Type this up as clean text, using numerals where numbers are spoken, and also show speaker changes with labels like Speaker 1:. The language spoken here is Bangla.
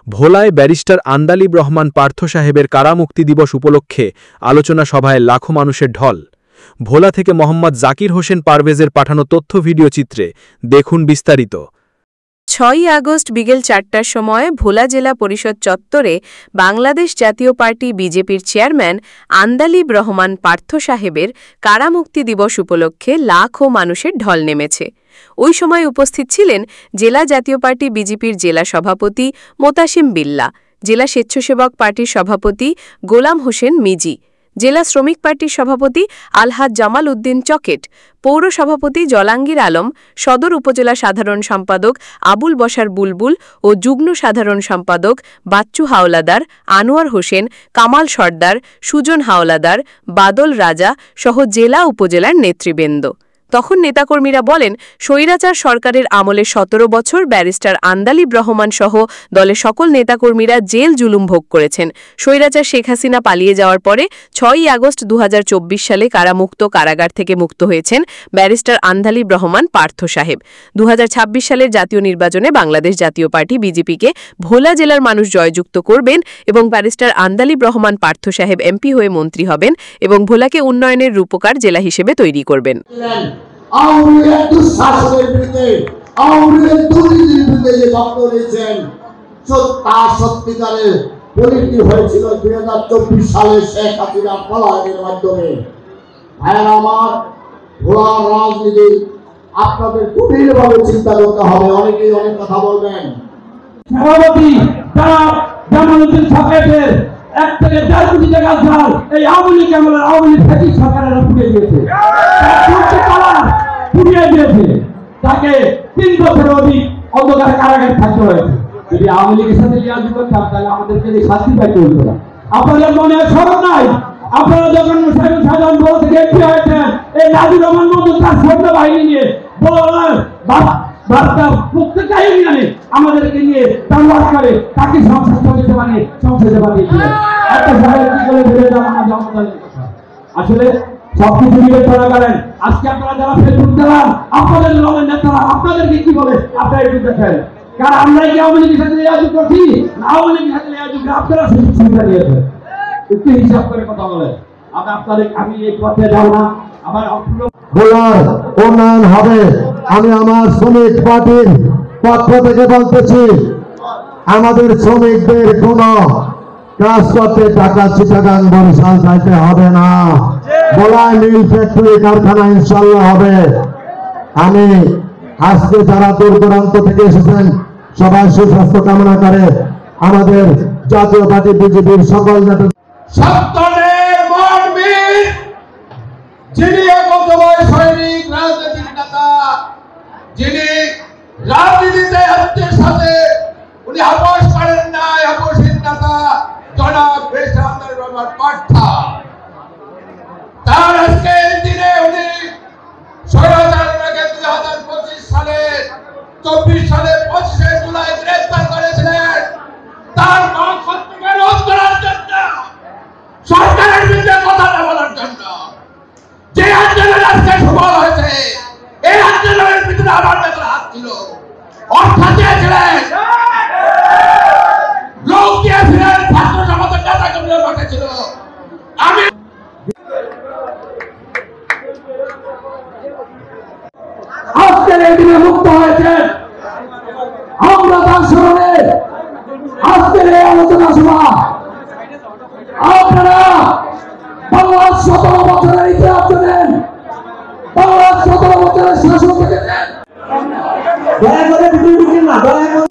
Speaker 1: ভোলায় ব্যারিস্টার আন্দালিব রহমান পার্থ সাহেবের কারামুক্তি দিবস উপলক্ষে আলোচনা সভায় লাখো মানুষের ঢল। ভোলা থেকে মোহাম্মদ জাকির হোসেন পারভেজের পাঠানো তথ্য ভিডিও চিত্রে দেখুন বিস্তারিত।
Speaker 2: ৬ই আগস্ট বিকেল ৪টার সময় ভোলা জেলা পরিষদ চত্বরে বাংলাদেশ জাতীয় পার্টি বিজেপির চেয়ারম্যান আন্দালিব রহমান পার্থ সাহেবের কারামুক্তি দিবস উপলক্ষে লাখো মানুষের ঢল নেমেছে। ওই সময় উপস্থিত ছিলেন জেলা জাতীয় পার্টি বিজেপির জেলা সভাপতি মোতাসিম বিল্লাহ, জেলা স্বেচ্ছাসেবক পার্টির সভাপতি গোলাম হোসেন মিজি, জেলা শ্রমিক পার্টির সভাপতি আলহাজ জামাল উদ্দিন চকেট, পৌর সভাপতি জলাঙ্গীর আলম, সদর উপজেলা সাধারণ সম্পাদক আবুল বশার বুলবুল ও যুগ্ম সাধারণ সম্পাদক বাচ্চু হাওলাদার, আনোয়ার হোসেন, কামাল সর্দার, সুজন হাওলাদার, বাদল রাজা সহ জেলা উপজেলার নেতৃবৃন্দ। তখন নেতাকর্মীরা বলেন, স্বৈরাচার সরকারের আমলে ১৭ বছর ব্যারিস্টার আন্দালিব রহমান সহ দলের সকল নেতাকর্মীরা জেল জুলুম ভোগ করেছেন। স্বৈরাচার শেখ হাসিনা পালিয়ে যাওয়ার পরে ৬ই আগস্ট ২০২৪ সালে কারামুক্ত কারাগার থেকে মুক্ত হয়েছেন ব্যারিস্টার আন্দালিব রহমান পার্থ সাহেব। ২০২৬ সালের জাতীয় নির্বাচনে বাংলাদেশ জাতীয় পার্টি বিজেপিকে ভোলা জেলার মানুষ জয়যুক্ত করবেন এবং ব্যারিস্টার আন্দালিব রহমান পার্থ সাহেব এমপি হয়ে মন্ত্রী হবেন এবং ভোলাকে উন্নয়নের রূপকার জেলা হিসেবে তৈরি করবেন।
Speaker 3: আওয়ামী লীগের দুঃশাসনের বিরুদ্ধে, আওয়ামী লীগের দুর্নীতির বিরুদ্ধে যে বক্তব্য দিয়েছেন, তা সত্যিকারের পরিণতি হয়েছিল ২০২৪ সালে শেখ হাসিনার পলায়নের মাধ্যমে। ভাইয়েরা আমার, ভোলার রাজনীতি আপনাদের গভীরভাবে চিন্তা করতে হবে। অনেকেই অনেক কথা বলবেন।
Speaker 4: সভাপতি জামাল উদ্দিন চকেটের ১ থেকে ১.৫ কোটি টাকা ধার এই আওয়ামী লীগ আমলের আওয়ামী লীগ ফ্যাসিস্ট সরকারের পুড়িয়ে দিয়েছে, তাকে ৩ বছরের অধিক অন্ধকার কারাগারে থাকতে হয়েছে। যদি আওয়ামী লীগের সাথে লিয়াজু করতাম তাহলে আমাদেরকে এই শাস্তি পাইতে হতো না। আপনাদের মনে স্মরণ নাই, আপনারা যখন সাধারণ ভোলা থেকে এমপি হয়েছেন, এই নাজির রহমান মতো তার সৈন্য বাহিনী নিয়ে আমাদেরকে নিয়ে তালওয়ার করে তাকে সংসদে পাঠিয়েছিলেন। একটা সাহেব কি করে ভেবে যান আমাদের আসলে সবকিছু বিবেচনা করেন। আজকে আপনারা যারা ফেসবুক চালান, আপনাদের দলের নেতারা আপনাদেরকে কি বলে আপনারা একটু দেখেন। কারণ আমরা কি আওয়ামী লীগের সাথে লিয়াজু করছি? আওয়ামী লীগের সাথে লিয়াজু করে আপনারা সুযোগ সুবিধা নিয়েছেন। একটু হিসাব করে কথা বলেন। আমি এই পথে যাব না, আমার
Speaker 3: ভোলার উন্নয়ন হবে। আমি আমার শ্রমিক পার্টির পক্ষ থেকে বলতেছি, আমাদের শ্রমিকদের কোন কাজ করতে টাকা চিটাগাং বরিশাল যাইতে হবে না। ভোলায় মিল ফ্যাক্টরি কারখানা ইনশাল্লাহ হবে। আমি আজকে যারা দূর দূরান্ত থেকে এসেছেন সবাই সুস্বাস্থ্য কামনা করে আমাদের জাতীয় পার্টি বিজেপির সকল নেতা,
Speaker 5: যিনি একসময় সৈনিক রাজনৈতিক নেতা, যিনি রাজনীতিতে হাতের সাথে উনি আপোষ করেন নাই, আপোষহীন নেতা জনাব ব্যারিস্টার আন্দালিব রহমান পার্থ। তার আজকে এই দিনে উনি স্বৈরাচারের আগে ২০২৫ সালে ২৪ সালে ২৫শে জুলাই গ্রেফতার করেছিলেন তার গণতন্ত্রকে রোধ করার জন্য, সরকারের বিরুদ্ধে কথা না বলার জন্য। যে আন্দোলন আজকে সফল হয়েছে, এই আন্দোলনের ভিতরে আমার নেতার হাত ছিল, অর্থ দিয়েছিলেন, লোক দিয়েছিলেন, ছাত্র সমাজের নেতা কর্মীরা বসেছিল। আমি
Speaker 4: আজকের এই দিনে মুক্ত হয়েছেন। আমরা তার স্মরণে আজকের এই আলোচনা সভা আপনারা বাংলার ১৭ বছরের ইতিহাস জানেন, বাংলার ১৭ বছরের শাসন দেখেছেন। দয়া করে ঢুকেন না, দয়া করে